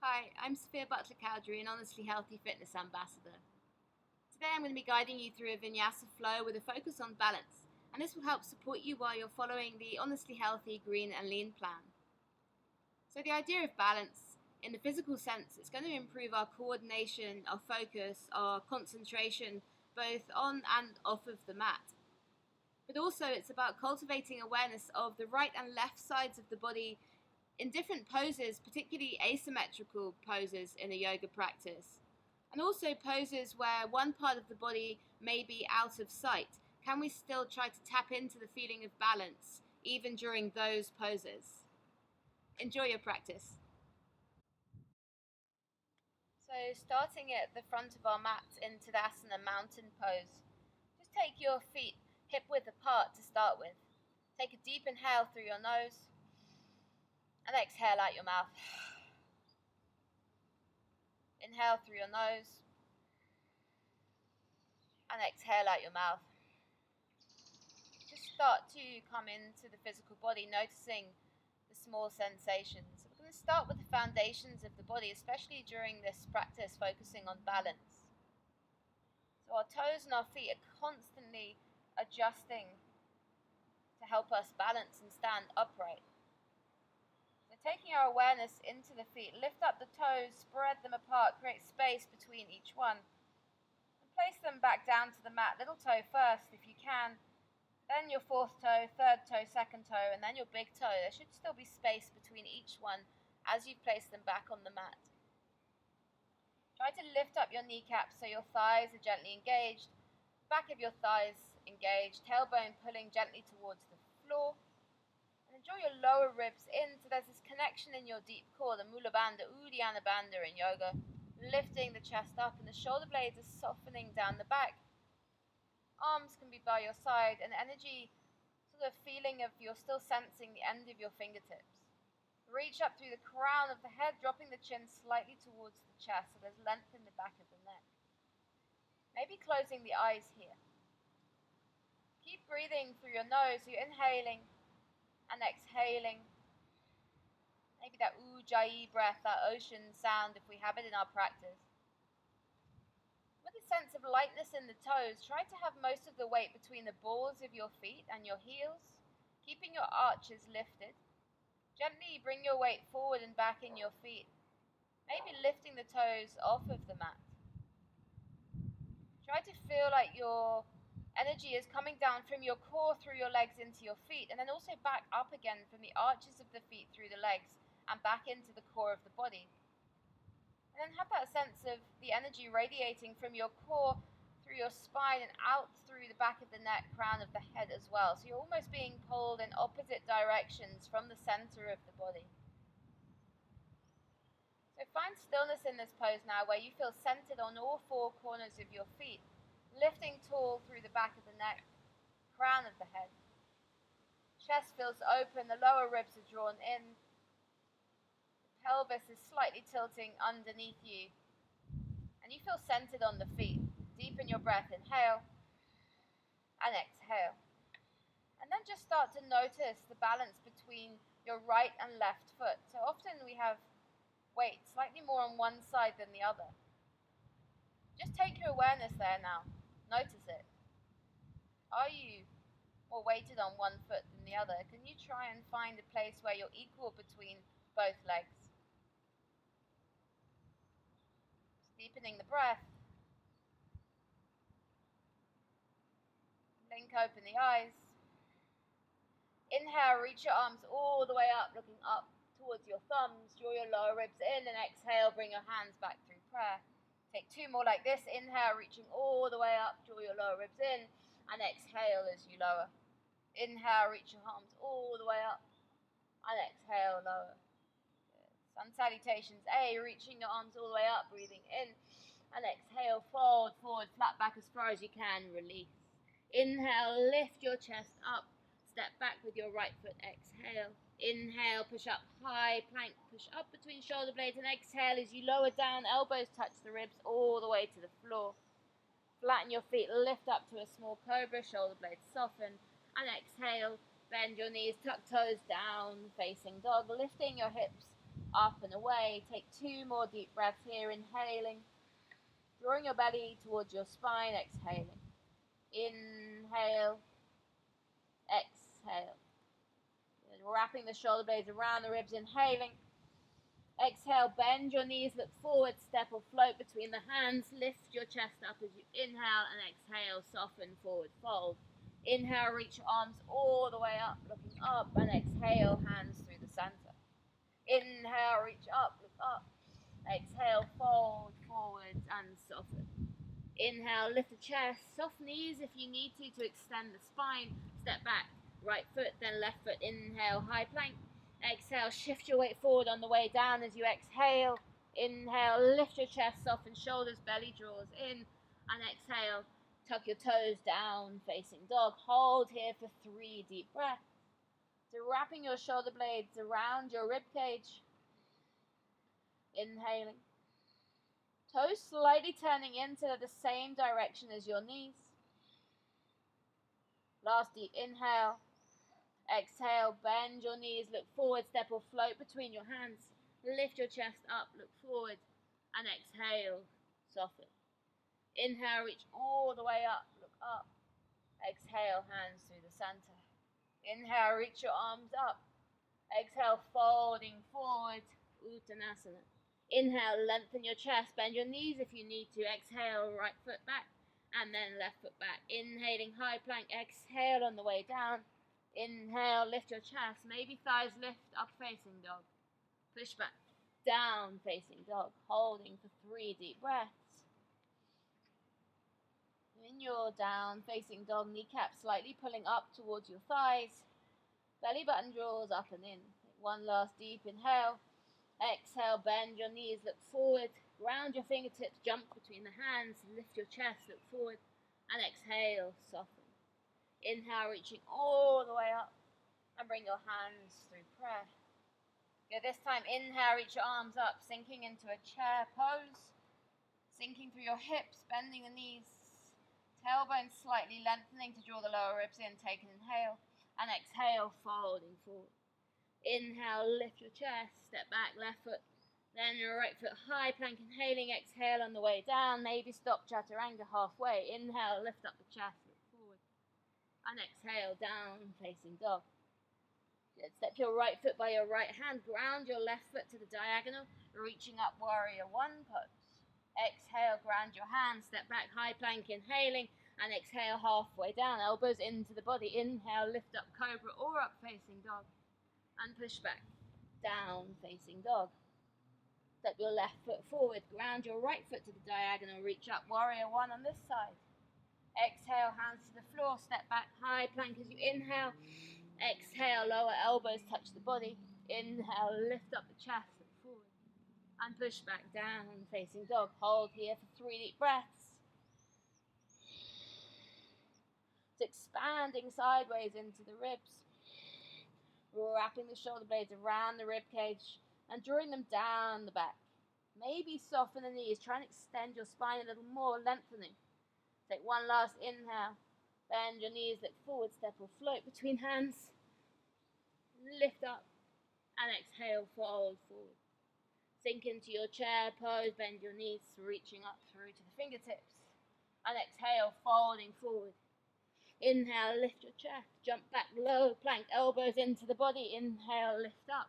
Hi, I'm Sophia Butler, Cowdry, an Honestly Healthy Fitness Ambassador. Today I'm going to be guiding you through a Vinyasa flow with a focus on balance, and this will help support you while you're following the Honestly Healthy Green and Lean plan. So the idea of balance, in the physical sense, it's going to improve our coordination, our focus, our concentration, both on and off of the mat. But also it's about cultivating awareness of the right and left sides of the body in different poses, particularly asymmetrical poses in a yoga practice, and also poses where one part of the body may be out of sight. Can we still try to tap into the feeling of balance even during those poses? Enjoy your practice. So starting at the front of our mat in Tadasana mountain pose, just take your feet hip width apart to start with. Take a deep inhale through your nose and exhale out your mouth. Inhale through your nose and exhale out your mouth. Just start to come into the physical body, noticing the small sensations. We're going to start with the foundations of the body, especially during this practice, focusing on balance. So our toes and our feet are constantly adjusting to help us balance and stand upright. So taking our awareness into the feet, lift up the toes, spread them apart, create space between each one, and place them back down to the mat. Little toe first if you can, then your fourth toe, third toe, second toe, and then your big toe. There should still be space between each one as you place them back on the mat. Try to lift up your kneecaps so your thighs are gently engaged, back of your thighs engaged, tailbone pulling gently towards the floor. And draw your lower ribs in so there's this connection in your deep core, the Mula Bandha, Uddiyana Bandha in yoga, lifting the chest up and the shoulder blades are softening down the back. Arms can be by your side, and energy, sort of feeling of you're still sensing the end of your fingertips. Reach up through the crown of the head, dropping the chin slightly towards the chest so there's length in the back of the neck. Maybe closing the eyes here. Keep breathing through your nose, so you're inhaling and exhaling. Maybe that ujjayi breath, that ocean sound if we have it in our practice. With a sense of lightness in the toes, try to have most of the weight between the balls of your feet and your heels, keeping your arches lifted. Gently bring your weight forward and back in your feet, maybe lifting the toes off of the mat. Try to feel like your energy is coming down from your core through your legs into your feet, and then also back up again from the arches of the feet through the legs and back into the core of the body. And then have that sense of the energy radiating from your core through your spine and out through the back of the neck, crown of the head as well. So you're almost being pulled in opposite directions from the center of the body. So find stillness in this pose now, where you feel centered on all four corners of your feet, lifting tall through the back of the neck, crown of the head. Chest feels open, the lower ribs are drawn in. The pelvis is slightly tilting underneath you, and you feel centered on the feet. Deepen your breath, inhale and exhale. And then just start to notice the balance between your right and left foot. So often we have weight slightly more on one side than the other. Just take your awareness there now. Notice it. Are you more weighted on one foot than the other? Can you try and find a place where you're equal between both legs? Just deepening the breath. Blink open the eyes. Inhale, reach your arms all the way up, looking up towards your thumbs. Draw your lower ribs in, and exhale, bring your hands back through prayer. Take two more like this. Inhale, reaching all the way up, draw your lower ribs in, and exhale as you lower. Inhale, reach your arms all the way up, and exhale, lower. Good. Sun salutations A, reaching your arms all the way up, breathing in, and exhale, fold forward, flat back as far as you can, release. Inhale, lift your chest up, step back with your right foot, exhale. Inhale, push up high, plank, push up between shoulder blades, and exhale as you lower down, elbows touch the ribs all the way to the floor. Flatten your feet, lift up to a small cobra, shoulder blades soften, and exhale, bend your knees, tuck toes down, facing dog, lifting your hips up and away. Take 2 more deep breaths here, inhaling, drawing your belly towards your spine, exhaling. Inhale, exhale. Wrapping the shoulder blades around the ribs, inhaling. Exhale, bend your knees, look forward, step or float between the hands, lift your chest up as you inhale, and exhale, soften, forward, fold. Inhale, reach your arms all the way up, looking up, and exhale, hands through the center. Inhale, reach up, look up. Exhale, fold, forwards, and soften. Inhale, lift the chest, soft knees if you need to extend the spine. Step back, right foot, then left foot. Inhale, high plank. Exhale, shift your weight forward on the way down as you exhale. Inhale, lift your chest, soften shoulders, belly draws in. And exhale, tuck your toes down, facing dog. Hold here for 3 deep breaths. So wrapping your shoulder blades around your rib cage. Inhaling. Toes slightly turning into the same direction as your knees. Last deep inhale. Exhale, bend your knees, look forward, step or float between your hands. Lift your chest up, look forward, and exhale, soften. Inhale, reach all the way up, look up. Exhale, hands through the center. Inhale, reach your arms up. Exhale, folding forward, Uttanasana. Inhale, lengthen your chest, bend your knees if you need to. Exhale, right foot back, and then left foot back. Inhaling, high plank, exhale on the way down. Inhale, lift your chest, maybe thighs lift, up facing dog. Push back, down facing dog, holding for 3 deep breaths. In your down facing dog, kneecaps slightly pulling up towards your thighs. Belly button draws up and in. One last deep inhale. Exhale, bend your knees, look forward. Ground your fingertips, jump between the hands, lift your chest, look forward. And exhale, soften. Inhale, reaching all the way up, and bring your hands through prayer. Good, this time, inhale, reach your arms up, sinking into a chair pose, sinking through your hips, bending the knees, tailbone slightly lengthening to draw the lower ribs in. Take an inhale, and exhale, folding forward. Inhale, lift your chest, step back, left foot, then your right foot high plank, inhaling, exhale on the way down, maybe stop chaturanga halfway. Inhale, lift up the chest, and exhale, down facing dog. Good. Step your right foot by your right hand, ground your left foot to the diagonal, reaching up, warrior 1 pose. Exhale, ground your hands, step back, high plank, inhaling, and exhale, halfway down, elbows into the body. Inhale, lift up, cobra or up facing dog, and push back, down facing dog. Step your left foot forward, ground your right foot to the diagonal, reach up, warrior 1 on this side. Exhale, hands to the floor, step back, high plank as you inhale. Exhale, lower elbows touch the body. Inhale, lift up the chest, look forward. And push back down, facing dog. Hold here for 3 deep breaths. It's expanding sideways into the ribs. Wrapping the shoulder blades around the rib cage and drawing them down the back. Maybe soften the knees, try and extend your spine a little more, lengthening. Take 1 last inhale. Bend your knees, look forward, step or float between hands. Lift up and exhale, fold forward. Sink into your chair pose, bend your knees, reaching up through to the fingertips. And exhale, folding forward. Inhale, lift your chest, jump back, low plank, elbows into the body. Inhale, lift up.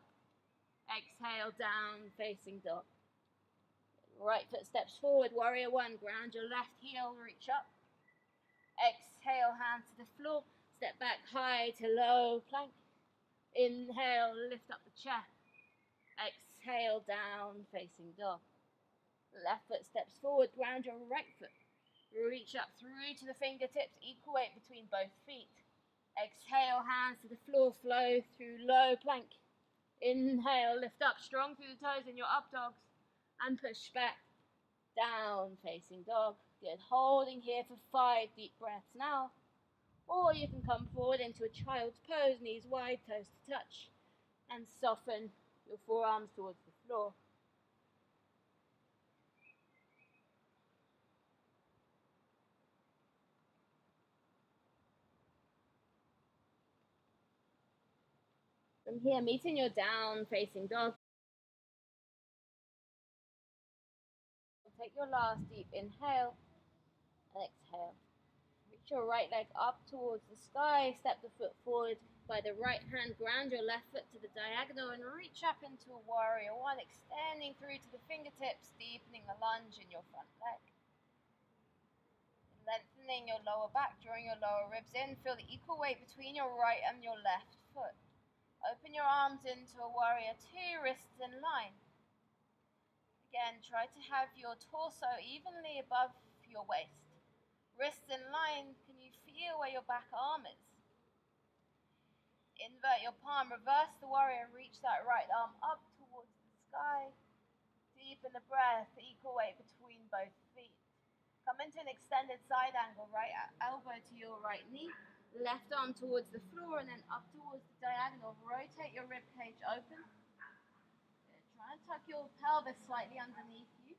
Exhale, down facing dog. Right foot steps forward, warrior 1, ground your left heel, reach up. Exhale, hands to the floor, step back high to low plank. Inhale, lift up the chest. Exhale, down facing dog. Left foot steps forward, ground your right foot. Reach up through to the fingertips, equal weight between both feet. Exhale, hands to the floor, flow through low plank. Inhale, lift up, strong through the toes in your up dogs. And push back, down facing dog. Good, holding here for 5 deep breaths now. Or you can come forward into a child's pose, knees wide, toes to touch. And soften your forearms towards the floor. From here, meeting your down facing dog. Take your last deep inhale and exhale. Reach your right leg up towards the sky, step the foot forward by the right hand, ground your left foot to the diagonal and reach up into a warrior one, extending through to the fingertips, deepening the lunge in your front leg. Lengthening your lower back, drawing your lower ribs in, feel the equal weight between your right and your left foot. Open your arms into a warrior two, wrists in line. Again, try to have your torso evenly above your waist. Wrists in line, can you feel where your back arm is? Invert your palm, reverse the warrior, reach that right arm up towards the sky. Deepen the breath, equal weight between both feet. Come into an extended side angle, right elbow to your right knee, left arm towards the floor and then up towards the diagonal. Rotate your rib cage open. Good. Try and tuck your pelvis slightly underneath you.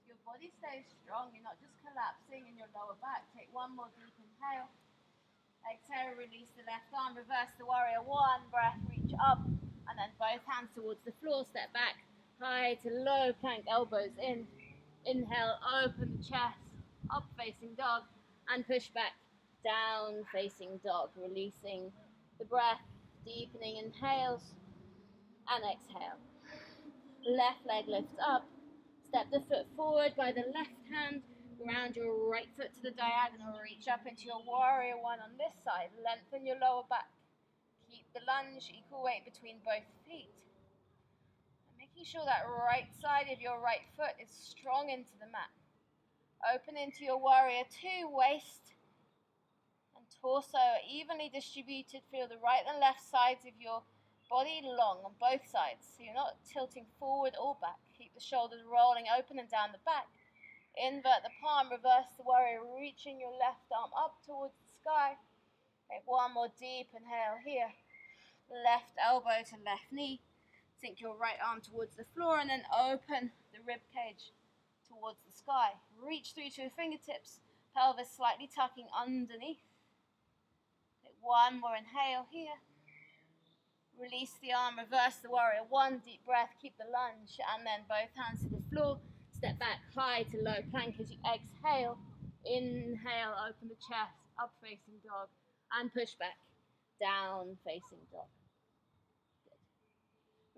So your body stays strong, you're not just collapsing in your lower back. Take one more deep inhale. Exhale, release the left arm, reverse the warrior one, breath, reach up, and then both hands towards the floor, step back, high to low, plank elbows in. Inhale, open the chest. Up facing dog and push back, down facing dog, releasing the breath, deepening inhales and exhale. Left leg lifts up, step the foot forward by the left hand, ground your right foot to the diagonal, reach up into your warrior one on this side, lengthen your lower back, keep the lunge equal weight between both feet. And making sure that right side of your right foot is strong into the mat. Open into your warrior two, waist and torso evenly distributed. Feel the right and left sides of your body long on both sides, so you're not tilting forward or back. Keep the shoulders rolling open and down the back. Invert the palm, reverse the warrior, reaching your left arm up towards the sky. Take one more deep inhale here. Left elbow to left knee. Sink your right arm towards the floor and then open the rib cage towards the sky. Reach through to your fingertips, pelvis slightly tucking underneath. Take one more inhale here. Release the arm, reverse the warrior one, deep breath, keep the lunge, and then both hands to the floor. Step back, high to low plank as you exhale. Inhale, open the chest, up facing dog, and push back, down facing dog.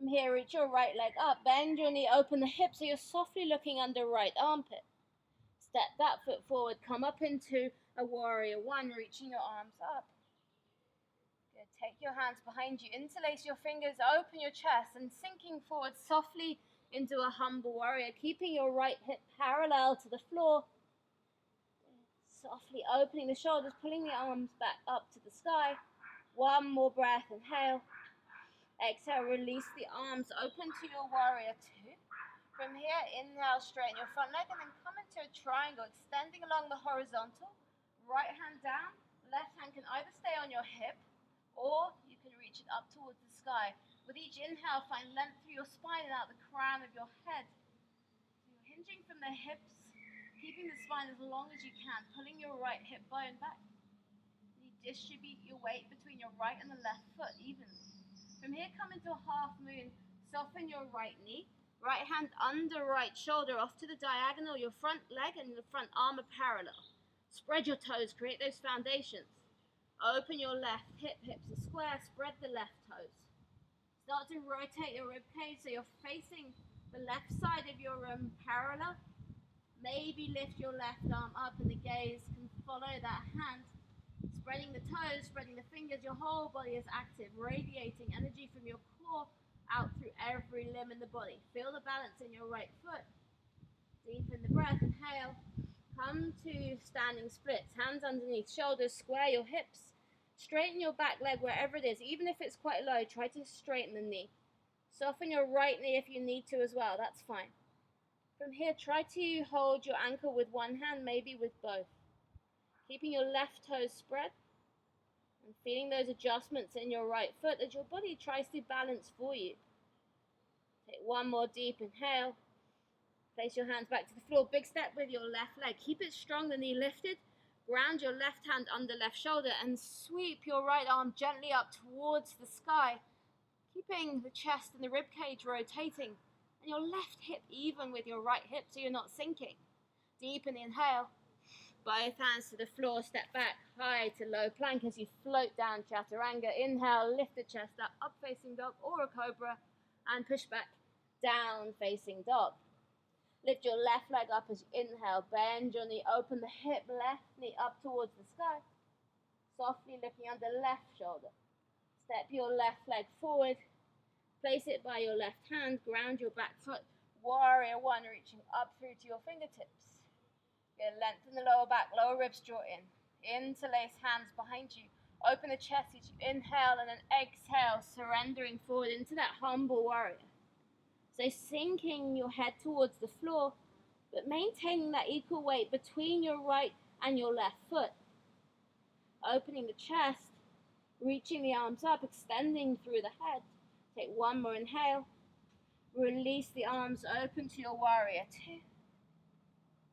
From here, reach your right leg up, bend your knee, open the hip so you're softly looking under right armpit. Step that foot forward, come up into a warrior one, reaching your arms up. Good. Take your hands behind you, interlace your fingers, open your chest, and sinking forward softly into a humble warrior, keeping your right hip parallel to the floor. Softly opening the shoulders, pulling the arms back up to the sky. One more breath, inhale. Exhale, release the arms, open to your warrior two. From here, inhale, straighten your front leg and then come into a triangle, extending along the horizontal. Right hand down, left hand can either stay on your hip or you can reach it up towards the sky. With each inhale, find length through your spine and out the crown of your head. So you're hinging from the hips, keeping the spine as long as you can, pulling your right hip bone back. You distribute your weight between your right and the left foot evenly. From here, come into a half moon. Soften your right knee. Right hand under right shoulder off to the diagonal. Your front leg and the front arm are parallel. Spread your toes. Create those foundations. Open your left hip. Hips are square. Spread the left toes. Start to rotate your rib cage so you're facing the left side of your room parallel. Maybe lift your left arm up and the gaze can follow that hand. Spreading the toes, spreading the fingers, your whole body is active, radiating energy from your core out through every limb in the body. Feel the balance in your right foot. Deepen the breath, inhale. Come to standing splits, hands underneath, shoulders, square your hips. Straighten your back leg wherever it is, even if it's quite low, try to straighten the knee. Soften your right knee if you need to as well, that's fine. From here, try to hold your ankle with one hand, maybe with both. Keeping your left toes spread and feeling those adjustments in your right foot as your body tries to balance for you. Take one more deep inhale. Place your hands back to the floor. Big step with your left leg. Keep it strong, the knee lifted. Ground your left hand under left shoulder and sweep your right arm gently up towards the sky, keeping the chest and the rib cage rotating and your left hip even with your right hip so you're not sinking. Deep in the inhale. Both hands to the floor, step back, high to low plank as you float down chaturanga. Inhale, lift the chest up facing dog or a cobra, and push back, down facing dog. Lift your left leg up as you inhale, bend your knee, open the hip, left knee up towards the sky. Softly looking under left shoulder. Step your left leg forward, place it by your left hand, ground your back foot, warrior one, reaching up through to your fingertips. Lengthen the lower back, lower ribs draw in. Interlace hands behind you. Open the chest as you inhale and then exhale, surrendering forward into that humble warrior. So sinking your head towards the floor, but maintaining that equal weight between your right and your left foot. Opening the chest, reaching the arms up, extending through the head. Take one more inhale. Release the arms, open to your warrior two.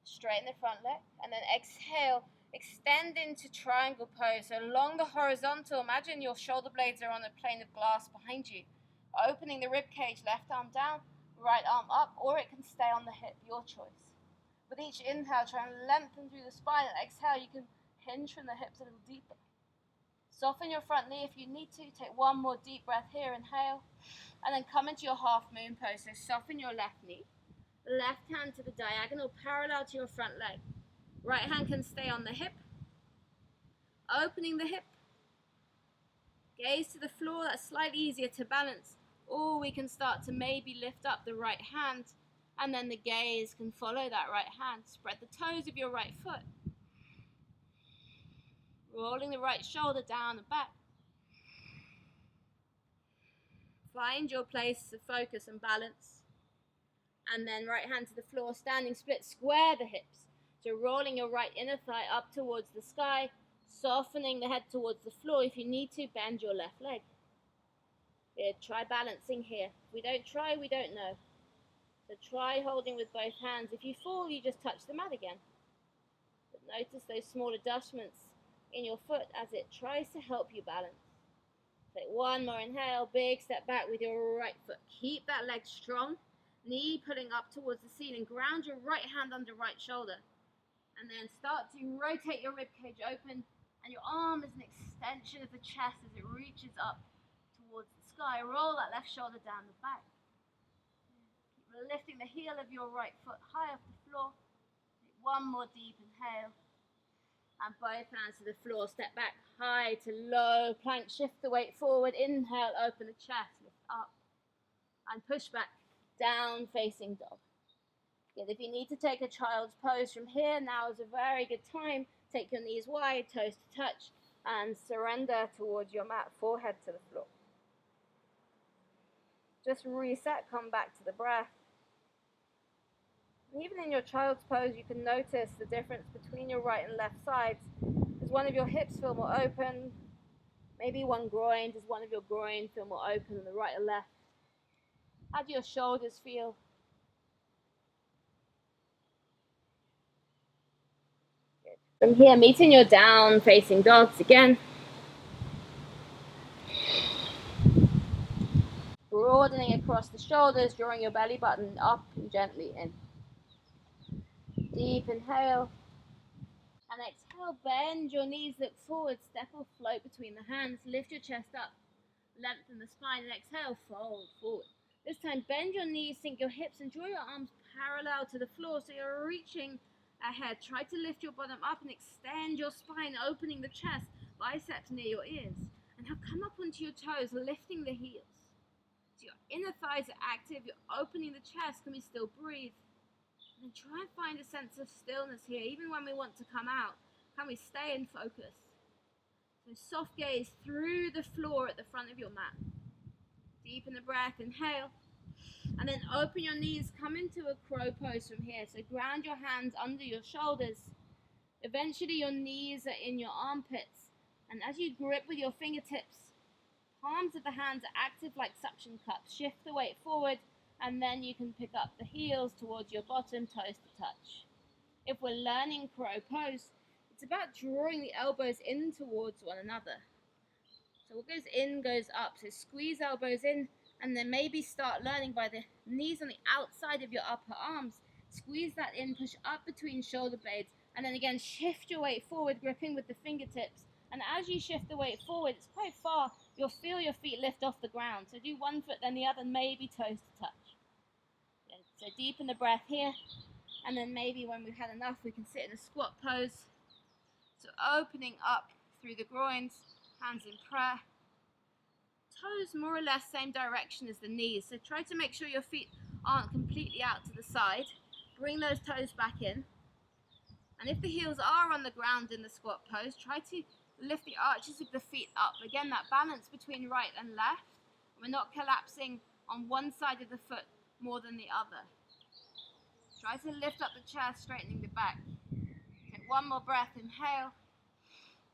Straighten the front leg, and then exhale, extend into triangle pose. So along the horizontal, imagine your shoulder blades are on a plane of glass behind you. Opening the rib cage, left arm down, right arm up, or it can stay on the hip, your choice. With each inhale, try and lengthen through the spine, and exhale, you can hinge from the hips a little deeper. Soften your front knee if you need to. Take one more deep breath here, inhale, and then come into your half moon pose. So soften your left knee. Left hand to the diagonal, parallel to your front leg. Right hand can stay on the hip. Opening the hip. Gaze to the floor, that's slightly easier to balance. Or we can start to maybe lift up the right hand, and then the gaze can follow that right hand. Spread the toes of your right foot. Rolling the right shoulder down and back. Find your place of focus and balance. And then right hand to the floor, standing split, square the hips. So rolling your right inner thigh up towards the sky, softening the head towards the floor. If you need to, bend your left leg. Good. Try balancing here. If we don't try, we don't know. So try holding with both hands. If you fall, you just touch the mat again. But notice those small adjustments in your foot as it tries to help you balance. Take one more inhale, big step back with your right foot. Keep that leg strong. Knee pulling up towards the ceiling. Ground your right hand under right shoulder. And then start to rotate your rib cage open. And your arm is an extension of the chest as it reaches up towards the sky. Roll that left shoulder down the back. Keep lifting the heel of your right foot high off the floor. Take one more deep inhale. And both hands to the floor. Step back high to low plank. Shift the weight forward. Inhale, open the chest. Lift up. And push back. Down facing dog. Good. If you need to take a child's pose from here, now is a very good time. Take your knees wide, toes to touch, and surrender towards your mat, forehead to the floor. Just reset, come back to the breath. And even in your child's pose, you can notice the difference between your right and left sides. Does one of your hips feel more open? Maybe one groin. Does one of your groin feel more open than the right or left? How do your shoulders feel? Good. From here, meeting your down facing dogs again. Broadening across the shoulders, drawing your belly button up and gently in. Deep inhale. And exhale, bend your knees, look forward, step or float between the hands, lift your chest up, lengthen the spine, and exhale, fold forward. This time, bend your knees, sink your hips, and draw your arms parallel to the floor so you're reaching ahead. Try to lift your bottom up and extend your spine, opening the chest, biceps near your ears. And now come up onto your toes, lifting the heels. So your inner thighs are active, you're opening the chest. Can we still breathe? And then try and find a sense of stillness here, even when we want to come out. Can we stay in focus? So soft gaze through the floor at the front of your mat. Deepen the breath, inhale. And then open your knees, come into a crow pose from here. So ground your hands under your shoulders. Eventually your knees are in your armpits. And as you grip with your fingertips, palms of the hands are active like suction cups. Shift the weight forward, and then you can pick up the heels towards your bottom, toes to touch. If we're learning crow pose, it's about drawing the elbows in towards one another. So what goes in goes up. So squeeze elbows in, and then maybe start learning by the knees on the outside of your upper arms, Squeeze that in, push up between shoulder blades, and then again shift your weight forward, gripping with the fingertips. And as you shift the weight forward, it's quite far, you'll feel your feet lift off the ground. So do one foot, then the other, maybe toes to touch. Good. So deepen the breath here, and then maybe when we've had enough, we can sit in a squat pose. So opening up through the groins, hands in prayer. Toes more or less same direction as the knees. So try to make sure your feet aren't completely out to the side. Bring those toes back in. And if the heels are on the ground in the squat pose, try to lift the arches of the feet up. Again, that balance between right and left. We're not collapsing on one side of the foot more than the other. Try to lift up the chest, straightening the back. Take one more breath, inhale.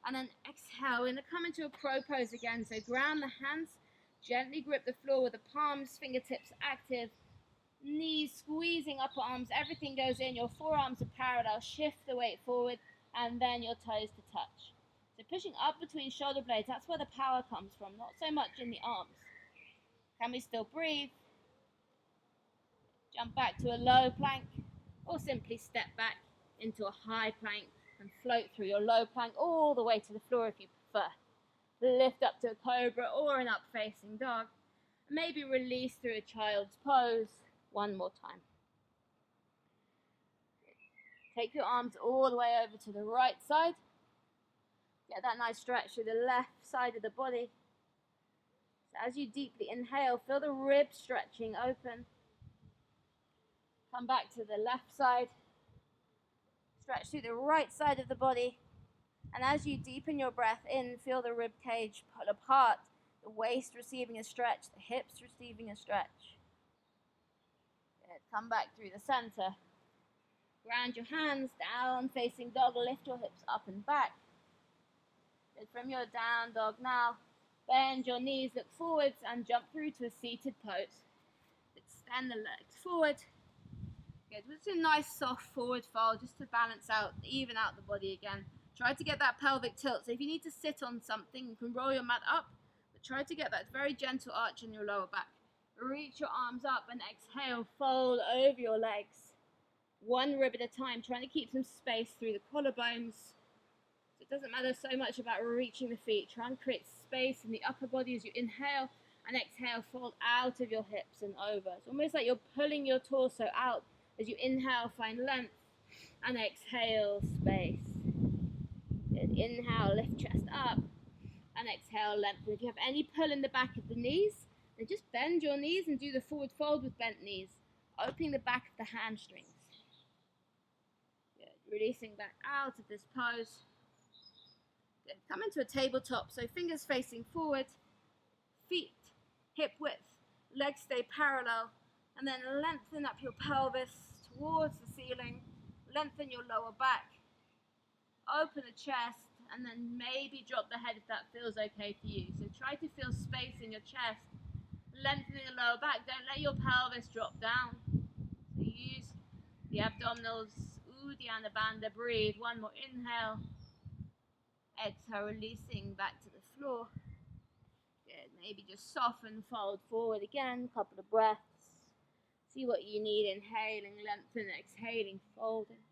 And then exhale. We're going to come into a crow pose again. So ground the hands, gently grip the floor with the palms, fingertips active. Knees squeezing, upper arms, everything goes in. Your forearms are parallel. Shift the weight forward, and then your toes to touch. So pushing up between shoulder blades, that's where the power comes from, not so much in the arms. Can we still breathe? Jump back to a low plank, or simply step back into a high plank and float through your low plank all the way to the floor if you prefer. Lift up to a cobra or an up-facing dog. Maybe release through a child's pose. One more time. Take your arms all the way over to the right side. Get that nice stretch through the left side of the body. So as you deeply inhale, feel the ribs stretching open. Come back to the left side. Stretch through the right side of the body. And as you deepen your breath in, feel the rib cage pull apart, the waist receiving a stretch, the hips receiving a stretch. Good. Come back through the center. Ground your hands down, facing dog, lift your hips up and back. Good. From your down dog now, bend your knees, look forwards and jump through to a seated pose. Extend the legs forward. Good. It's a nice soft forward fold just to balance out, even out the body again. Try to get that pelvic tilt. So if you need to sit on something, you can roll your mat up, but try to get that very gentle arch in your lower back. Reach your arms up and exhale, fold over your legs. One rib at a time, trying to keep some space through the collarbones. So it doesn't matter so much about reaching the feet. Try and create space in the upper body as you inhale and exhale, fold out of your hips and over. It's almost like you're pulling your torso out. As you inhale, find length, and exhale, space. Good. Inhale, lift chest up, and exhale, lengthen. If you have any pull in the back of the knees, then just bend your knees and do the forward fold with bent knees, opening the back of the hamstrings. Good. Releasing back out of this pose. Good. Come into a tabletop, so fingers facing forward, feet hip width, legs stay parallel. And then lengthen up your pelvis towards the ceiling. Lengthen your lower back. Open the chest. And then maybe drop the head if that feels okay for you. So try to feel space in your chest. Lengthening the lower back. Don't let your pelvis drop down. So use the abdominals. Uddiyana Bandha. Breathe. One more inhale. Exhale, releasing back to the floor. Good. Maybe just soften, fold forward again. Couple of breaths. See what you need, inhaling, lengthen, exhaling, folding.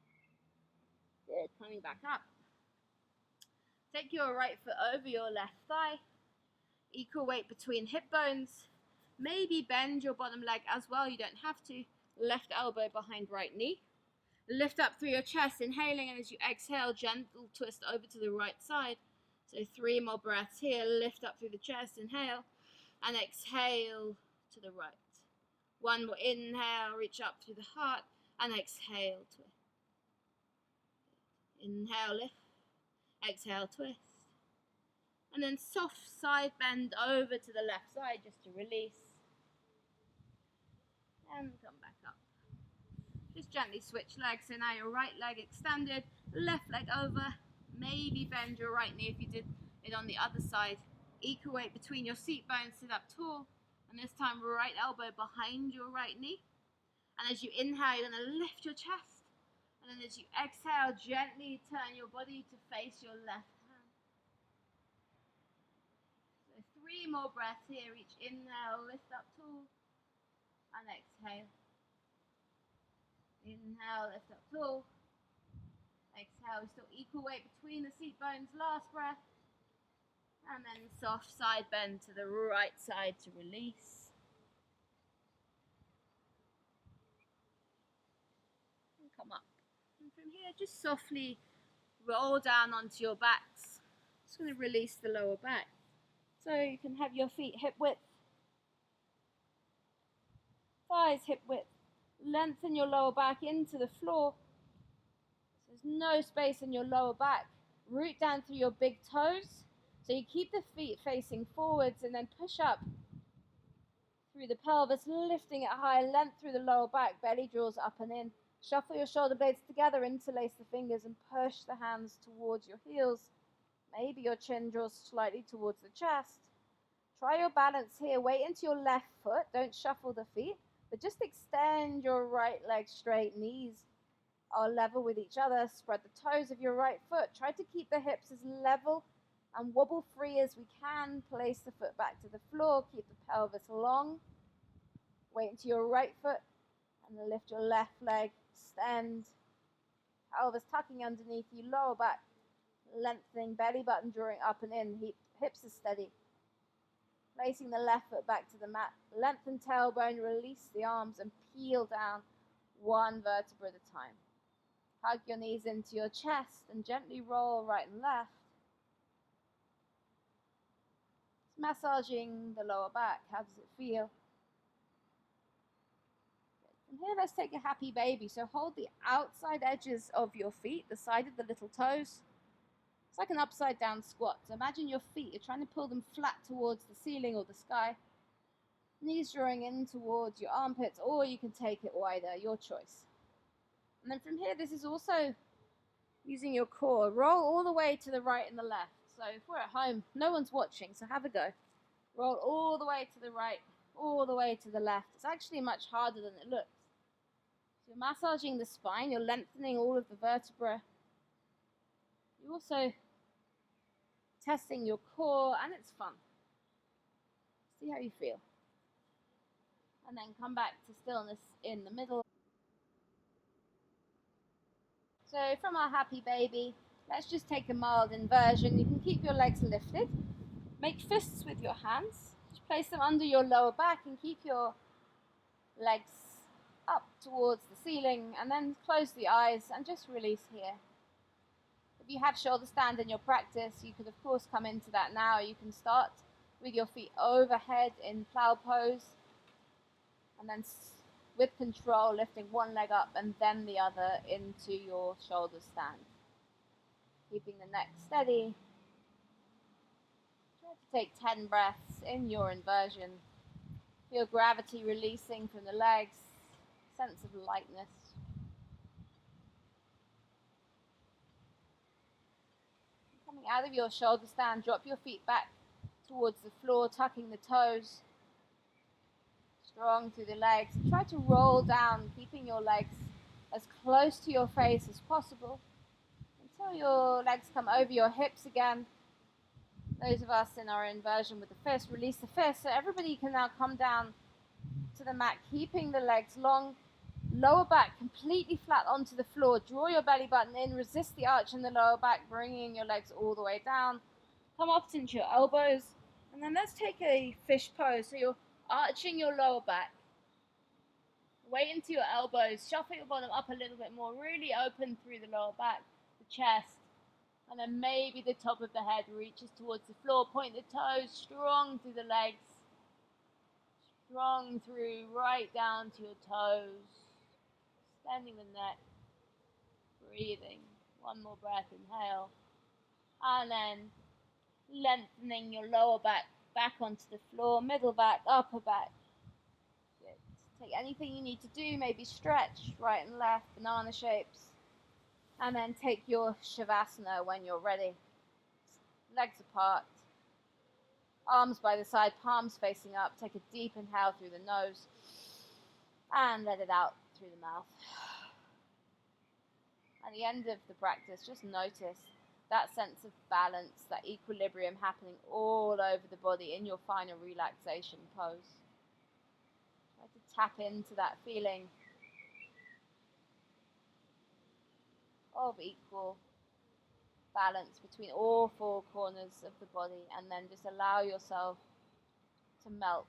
Good, coming back up. Take your right foot over your left thigh. Equal weight between hip bones. Maybe bend your bottom leg as well, you don't have to. Left elbow behind right knee. Lift up through your chest, inhaling, and as you exhale, gentle twist over to the right side. So 3 more breaths here. Lift up through the chest, inhale, and exhale to the right. One more inhale, reach up through the heart, and exhale, twist. Inhale, lift. Exhale, twist. And then soft side bend over to the left side just to release. And come back up. Just gently switch legs. So now your right leg extended, left leg over. Maybe bend your right knee if you did it on the other side. Equal weight between your seat bones, sit up tall. And this time, right elbow behind your right knee. And as you inhale, you're going to lift your chest. And then as you exhale, gently turn your body to face your left hand. So 3 more breaths here. Each inhale, lift up tall. And exhale. Inhale, lift up tall. Exhale, still equal weight between the seat bones, last breath. And then soft side bend to the right side to release. And come up. And from here, just softly roll down onto your backs. Just going to release the lower back. So you can have your feet hip width, thighs hip width. Lengthen your lower back into the floor. So there's no space in your lower back. Root down through your big toes. So you keep the feet facing forwards and then push up through the pelvis, lifting it high, length through the lower back, belly draws up and in. Shuffle your shoulder blades together, interlace the fingers and push the hands towards your heels. Maybe your chin draws slightly towards the chest. Try your balance here. Weight into your left foot. Don't shuffle the feet, but just extend your right leg straight. Knees are level with each other. Spread the toes of your right foot. Try to keep the hips as level and wobble free as we can. Place the foot back to the floor. Keep the pelvis long. Weight into your right foot and lift your left leg. Extend. Pelvis tucking underneath you. Lower back lengthening. Belly button drawing up and in. Hips are steady. Placing the left foot back to the mat. Lengthen tailbone. Release the arms and peel down one vertebra at a time. Hug your knees into your chest and gently roll right and left. Massaging the lower back. How does it feel? From here, let's take a happy baby. So hold the outside edges of your feet, the side of the little toes. It's like an upside down squat. So imagine your feet, you're trying to pull them flat towards the ceiling or the sky. Knees drawing in towards your armpits, or you can take it wider, your choice. And then from here, this is also using your core. Roll all the way to the right and the left. So if we're at home, no one's watching, so have a go. Roll all the way to the right, all the way to the left. It's actually much harder than it looks. So you're massaging the spine, you're lengthening all of the vertebrae. You're also testing your core, and it's fun. See how you feel. And then come back to stillness in the middle. So from our happy baby, let's just take a mild inversion. You can keep your legs lifted. Make fists with your hands. Just place them under your lower back and keep your legs up towards the ceiling, and then close the eyes and just release here. If you have shoulder stand in your practice, you could of course come into that now. You can start with your feet overhead in plow pose, and then with control lifting one leg up and then the other into your shoulder stand. Keeping the neck steady. Try to take 10 breaths in your inversion. Feel gravity releasing from the legs, sense of lightness. Coming out of your shoulder stand, drop your feet back towards the floor, tucking the toes. Strong through the legs. Try to roll down, keeping your legs as close to your face as possible until your legs come over your hips again. Those of us in our inversion with the fist, release the fist. So everybody can now come down to the mat, keeping the legs long. Lower back completely flat onto the floor. Draw your belly button in. Resist the arch in the lower back, bringing your legs all the way down. Come up into your elbows. And then let's take a fish pose. So you're arching your lower back. Weight into your elbows. Shuffle your bottom up a little bit more. Really open through the lower back, the chest. And then maybe the top of the head reaches towards the floor. Point the toes strong through the legs. Strong through right down to your toes. Extending the neck. Breathing. One more breath. Inhale. And then lengthening your lower back onto the floor. Middle back, upper back. Good. Take anything you need to do. Maybe stretch right and left. Banana shapes. And then take your Shavasana when you're ready. Legs apart. Arms by the side, palms facing up. Take a deep inhale through the nose. And let it out through the mouth. At the end of the practice, just notice that sense of balance, that equilibrium happening all over the body in your final relaxation pose. Try to tap into that feeling. of equal balance between all four corners of the body, and then just allow yourself to melt